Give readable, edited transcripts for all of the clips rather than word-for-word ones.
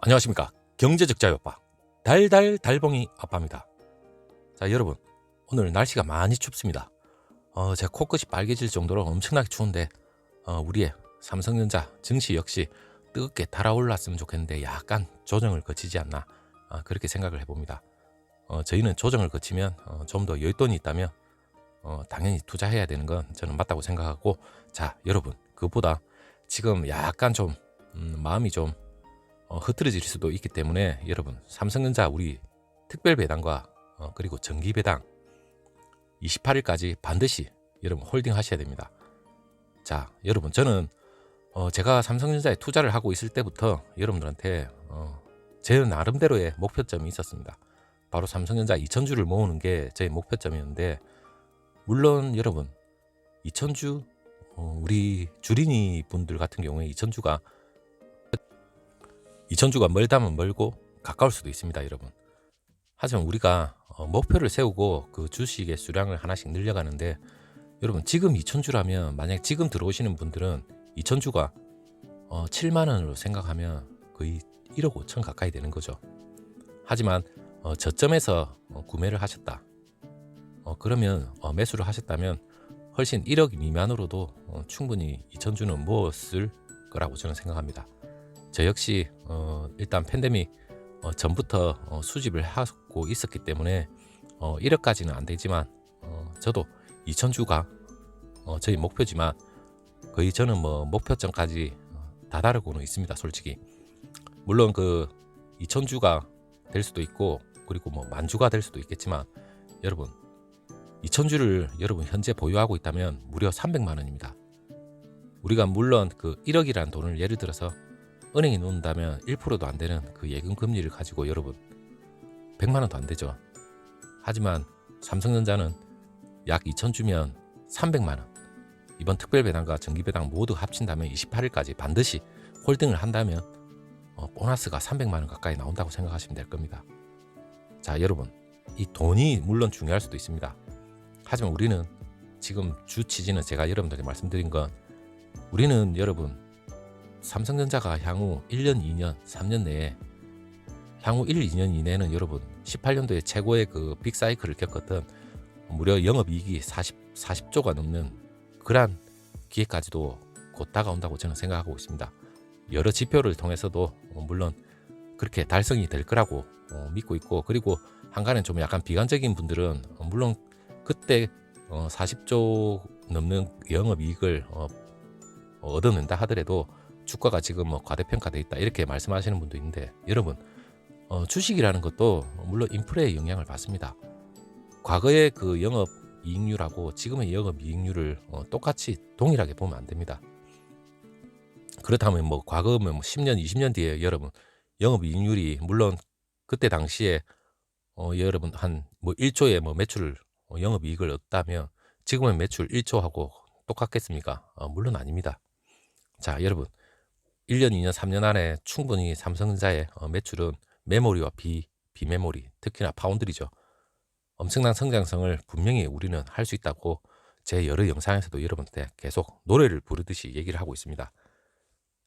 안녕하십니까. 경제적 자유아빠 달달달봉이 아빠입니다. 자, 여러분, 오늘 날씨가 많이 춥습니다. 제 코끝이 빨개질 정도로 엄청나게 추운데 우리의 삼성전자 증시 역시 뜨겁게 달아올랐으면 좋겠는데 약간 조정을 거치지 않나, 그렇게 생각을 해봅니다. 저희는 조정을 거치면 좀 더 여윳돈이 있다면 당연히 투자해야 되는 건 저는 맞다고 생각하고, 자, 여러분, 그것보다 지금 약간 좀 마음이 좀 흐트러질 수도 있기 때문에 여러분, 삼성전자 우리 특별 배당과 그리고 정기 배당 28일까지 반드시 여러분 홀딩 하셔야 됩니다. 자, 여러분, 저는 제가 삼성전자에 투자를 하고 있을 때부터 여러분들한테 제 나름대로의 목표점이 있었습니다. 바로 삼성전자 2000주를 모으는 게 제 목표점이었는데, 물론 여러분 2000주 우리 주린이 분들 같은 경우에 2000주가 멀다면 멀고 가까울 수도 있습니다, 여러분. 하지만 우리가 목표를 세우고 그 주식의 수량을 하나씩 늘려가는데, 여러분 지금 2000주라면 만약 지금 들어오시는 분들은 2000주가 7만 원으로 생각하면 거의 1억 5천 가까이 되는 거죠. 하지만 저점에서 구매를 하셨다. 그러면 매수를 하셨다면 훨씬 1억 미만으로도 충분히 2000주는 모았을 거라고 저는 생각합니다. 저 역시 일단 팬데믹 전부터 수집을 하고 있었기 때문에 1억까지는 안 되지만 저도 2000주가 저희 목표지만 거의 저는 뭐 목표점까지 다다르고는 있습니다, 솔직히. 물론 그 2000주가 될 수도 있고 그리고 뭐 만주가 될 수도 있겠지만, 여러분 2000주를 여러분 현재 보유하고 있다면 무려 300만 원입니다. 우리가 물론 그 1억이라는 돈을 예를 들어서 은행에 놓는다면 1%도 안 되는 그 예금 금리를 가지고 여러분 100만 원도 안 되죠. 하지만 삼성전자는 약 2000주면 300만 원. 이번 특별 배당과 정기 배당 모두 합친다면 28일까지 반드시 홀딩을 한다면 보너스가 300만 원 가까이 나온다고 생각하시면 될 겁니다. 자, 여러분, 이 돈이 물론 중요할 수도 있습니다. 하지만 우리는 지금 주 취지는 제가 여러분들에게 말씀드린 건, 우리는 여러분 삼성전자가 향후 1년, 2년, 3년 내에 향후 1, 2년 이내는 여러분 18년도에 최고의 그 빅사이클을 겪었던 무려 영업이익이 40조가 넘는 그러한 기회까지도 곧 다가온다고 저는 생각하고 있습니다. 여러 지표를 통해서도 물론 그렇게 달성이 될 거라고 믿고 있고, 그리고 한간에 좀 약간 비관적인 분들은 물론 그때 40조 넘는 영업이익을 얻어낸다 하더라도 주가가 지금 뭐 과대평가돼 있다 이렇게 말씀하시는 분도 있는데, 여러분 주식이라는 것도 물론 인플레의 영향을 받습니다. 과거의 그 영업이익률하고 지금의 영업이익률을 똑같이 동일하게 보면 안 됩니다. 그렇다면 뭐 과거면 뭐 10년, 20년 뒤에 여러분 영업이익률이 물론 그때 당시에 여러분 한 뭐 1조의 뭐 매출 영업이익을 얻다면 지금의 매출 1조하고 똑같겠습니까? 물론 아닙니다. 자, 여러분 1년, 2년, 3년 안에 충분히 삼성전자의 매출은 메모리와 비메모리, 특히나 파운드리죠. 엄청난 성장성을 분명히 우리는 할 수 있다고 제 여러 영상에서도 여러분한테 계속 노래를 부르듯이 얘기를 하고 있습니다.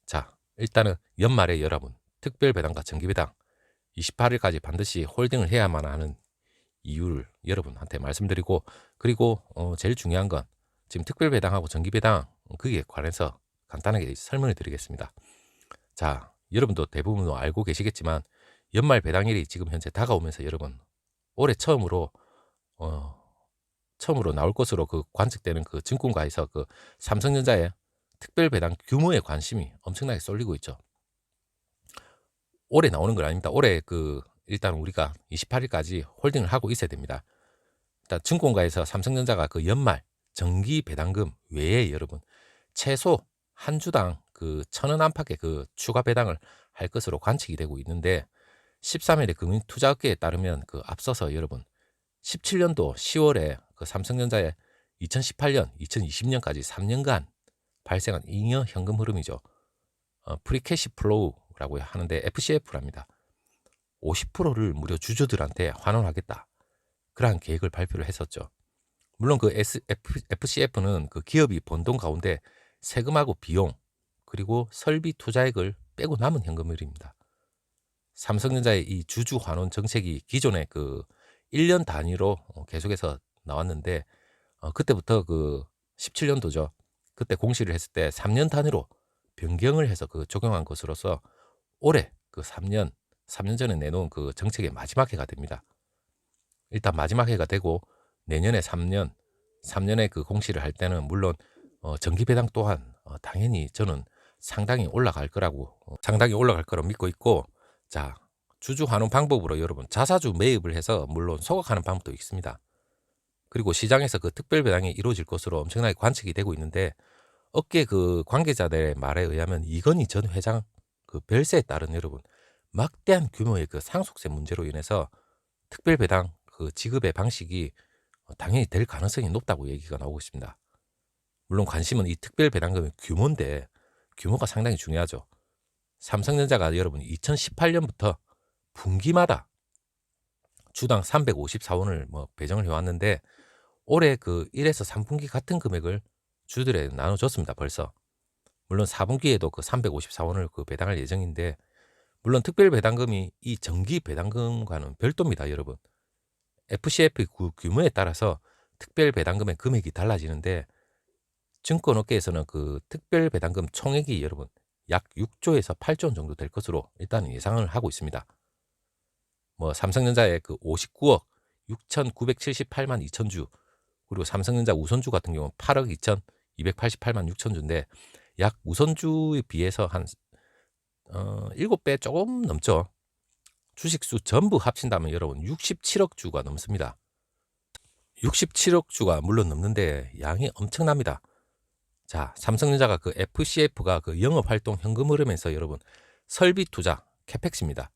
자, 일단은 연말에 여러분 특별 배당과 정기 배당 28일까지 반드시 홀딩을 해야만 하는 이유를 여러분한테 말씀드리고, 그리고 제일 중요한 건 지금 특별 배당하고 정기 배당 그게 관해서 간단하게 설명을 드리겠습니다. 자, 여러분도 대부분 알고 계시겠지만 연말 배당일이 지금 현재 다가오면서 여러분 올해 처음으로 나올 것으로 그 관측되는 그 증권가에서 그 삼성전자의 특별 배당 규모에 관심이 엄청나게 쏠리고 있죠. 올해 나오는 건 아닙니다. 올해 그 일단 우리가 28일까지 홀딩을 하고 있어야 됩니다. 일단 증권가에서 삼성전자가 그 연말 정기 배당금 외에 여러분 최소 한 주당 그 1,000원 안팎의 그 추가 배당을 할 것으로 관측이 되고 있는데, 13일에 금융투자업계에 따르면 그 앞서서 여러분 17년도 10월에 그 삼성전자의 2018년, 2020년까지 3년간 발생한 잉여 현금 흐름이죠. 프리캐시 플로우라고 하는데 FCF랍니다. 50%를 무려 주주들한테 환원하겠다. 그러한 계획을 발표를 했었죠. 물론 그 FCF는 그 기업이 번 돈 가운데 세금하고 비용 그리고 설비 투자액을 빼고 남은 현금흐름입니다. 삼성전자의 이 주주 환원 정책이 기존에 그 1년 단위로 계속해서 나왔는데 그때부터 그 17년도죠. 그때 공시를 했을 때 3년 단위로 변경을 해서 그 적용한 것으로서 올해 그 3년 전에 내놓은 그 정책의 마지막 해가 됩니다. 일단 마지막 해가 되고 내년에 3년에 그 공시를 할 때는 물론 전기 배당 또한 당연히 저는 상당히 올라갈 거라고 믿고 있고, 자, 주주 환원 방법으로 여러분 자사주 매입을 해서 물론 소각하는 방법도 있습니다. 그리고 시장에서 그 특별 배당이 이루어질 것으로 엄청나게 관측이 되고 있는데, 업계 그 관계자들의 말에 의하면 이건희 전 회장 그 별세에 따른 여러분 막대한 규모의 그 상속세 문제로 인해서 특별 배당 그 지급의 방식이 당연히 될 가능성이 높다고 얘기가 나오고 있습니다. 물론 관심은 이 특별 배당금의 규모인데, 규모가 상당히 중요하죠. 삼성전자가 여러분 2018년부터 분기마다 주당 354원을 뭐 배정을 해왔는데, 올해 그 1에서 3분기 같은 금액을 주들에 나눠줬습니다. 벌써. 물론 4분기에도 그 354원을 그 배당할 예정인데, 물론 특별 배당금이 이 정기 배당금과는 별도입니다, 여러분. FCF 규모에 따라서 특별 배당금의 금액이 달라지는데, 증권업계에서는 그 특별 배당금 총액이 여러분 약 6조에서 8조 원 정도 될 것으로 일단 예상을 하고 있습니다. 뭐 삼성전자의 그 59억 6,978만 2천 주, 그리고 삼성전자 우선주 같은 경우는 8억 2,288만 6천 주인데, 약 우선주에 비해서 한 7배 조금 넘죠. 주식수 전부 합친다면 여러분 67억 주가 넘습니다. 67억 주가 물론 넘는데 양이 엄청납니다. 자, 삼성전자가 그 FCF가 그 영업활동 현금 흐름에서 여러분 설비 투자 캐펙스입니다.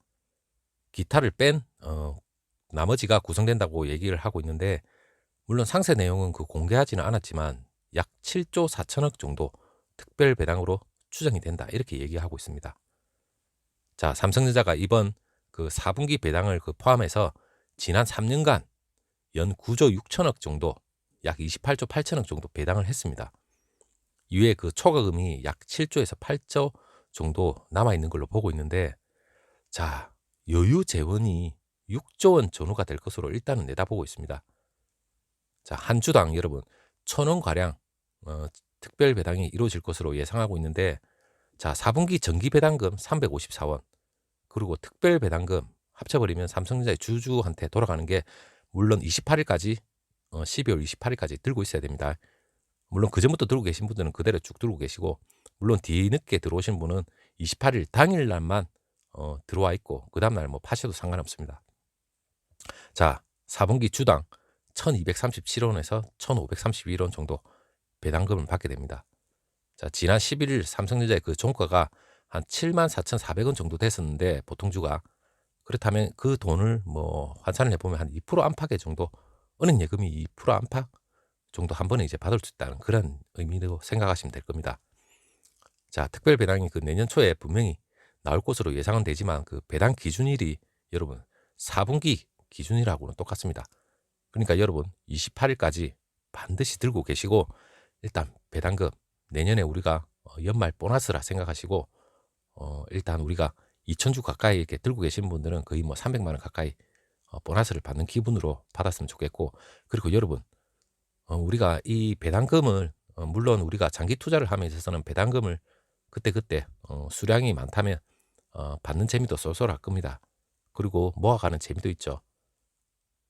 기타를 뺀 나머지가 구성된다고 얘기를 하고 있는데, 물론 상세 내용은 그 공개하지는 않았지만 약 7조 4천억 정도 특별 배당으로 추정이 된다, 이렇게 얘기하고 있습니다. 자, 삼성전자가 이번 그 4분기 배당을 그 포함해서 지난 3년간 연 9조 6천억 정도, 약 28조 8천억 정도 배당을 했습니다. 이외에 그 초과금이 약 7조에서 8조 정도 남아 있는 걸로 보고 있는데, 자, 여유 재원이 6조 원 전후가 될 것으로 일단은 내다보고 있습니다. 자, 한 주당 여러분 1,000원 가량 특별 배당이 이루어질 것으로 예상하고 있는데, 자, 4분기 정기 배당금 354원, 그리고 특별 배당금 합쳐버리면 삼성전자의 주주한테 돌아가는 게 물론 28일까지 12월 28일까지 들고 있어야 됩니다. 물론 그 전부터 들고 계신 분들은 그대로 쭉 들고 계시고, 물론 뒤늦게 들어오신 분은 28일 당일날만 들어와 있고 그 다음날 뭐 파셔도 상관없습니다. 자, 4분기 주당 1237원에서 1531원 정도 배당금을 받게 됩니다. 자, 지난 11일 삼성전자의 그 종가가 한 74,400원 정도 됐었는데, 보통주가. 그렇다면 그 돈을 뭐 환산을 해보면 한 2% 안팎의 정도, 은행 예금이 2% 안팎 정도 한 번에 이제 받을 수 있다는 그런 의미로 생각하시면 될 겁니다. 자, 특별 배당이 그 내년 초에 분명히 나올 것으로 예상은 되지만, 그 배당 기준일이 여러분 4분기 기준이라고는 똑같습니다. 그러니까 여러분 28일까지 반드시 들고 계시고, 일단 배당금 내년에 우리가 연말 보너스라 생각하시고, 일단 우리가 2,000주 가까이 이렇게 들고 계신 분들은 거의 뭐 300만 원 가까이 보너스를 받는 기분으로 받았으면 좋겠고, 그리고 여러분 우리가 이 배당금을 물론 우리가 장기 투자를 함에 있어서는 배당금을 그때그때 수량이 많다면 받는 재미도 쏠쏠할 겁니다. 그리고 모아가는 재미도 있죠.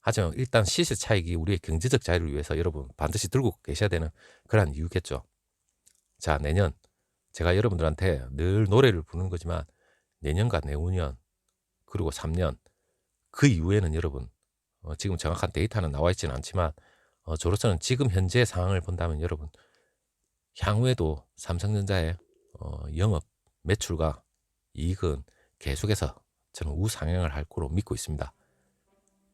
하지만 일단 시세 차익이 우리의 경제적 자유를 위해서 여러분 반드시 들고 계셔야 되는 그런 이유겠죠. 자, 내년 제가 여러분들한테 늘 노래를 부르는 거지만, 내년과 내후년 그리고 3년 그 이후에는 여러분 지금 정확한 데이터는 나와 있지는 않지만, 저로서는 지금 현재 상황을 본다면 여러분 향후에도 삼성전자의 영업 매출과 이익은 계속해서 저는 우상향을 할 거로 믿고 있습니다.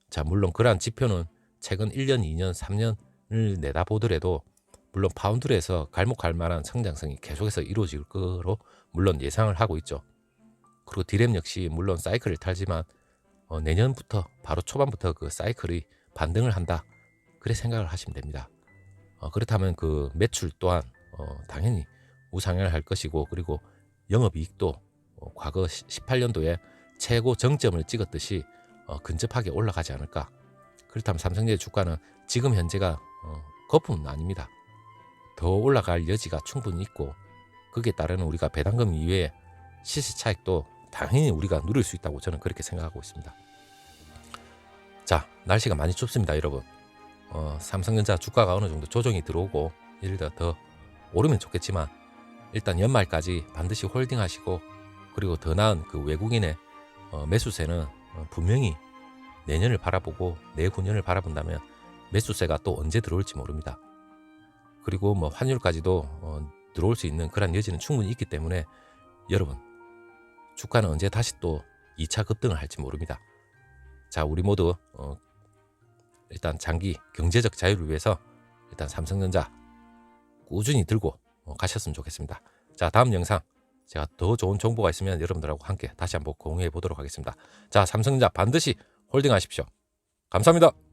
자, 물론 그러한 지표는 최근 1년, 2년, 3년을 내다보더라도 물론 파운드에서 갈목할 만한 성장성이 계속해서 이루어질 거로 물론 예상을 하고 있죠. 그리고 디램 역시 물론 사이클을 타지만 내년부터 바로 초반부터 그 사이클이 반등을 한다, 그래 생각을 하시면 됩니다. 그렇다면 그 매출 또한 당연히 우상향을 할 것이고, 그리고 영업이익도 과거 18년도에 최고 정점을 찍었듯이 근접하게 올라가지 않을까. 그렇다면 삼성전자 주가는 지금 현재가 거품은 아닙니다. 더 올라갈 여지가 충분히 있고 거기에 따르는 우리가 배당금 이외에 시세 차익도 당연히 우리가 누릴 수 있다고 저는 그렇게 생각하고 있습니다. 자, 날씨가 많이 춥습니다, 여러분. 삼성전자 주가가 어느 정도 조정이 들어오고 예를 들어 더 오르면 좋겠지만 일단 연말까지 반드시 홀딩하시고, 그리고 더 나은 그 외국인의 매수세는 분명히 내년을 바라보고 내후년을 바라본다면 매수세가 또 언제 들어올지 모릅니다. 그리고 뭐 환율까지도 들어올 수 있는 그런 여지는 충분히 있기 때문에 여러분, 주가는 언제 다시 또 2차 급등을 할지 모릅니다. 자, 우리 모두 일단 장기 경제적 자유를 위해서 일단 삼성전자 꾸준히 들고 가셨으면 좋겠습니다. 자, 다음 영상 제가 더 좋은 정보가 있으면 여러분들하고 함께 다시 한번 공유해 보도록 하겠습니다. 자, 삼성전자 반드시 홀딩하십시오. 감사합니다.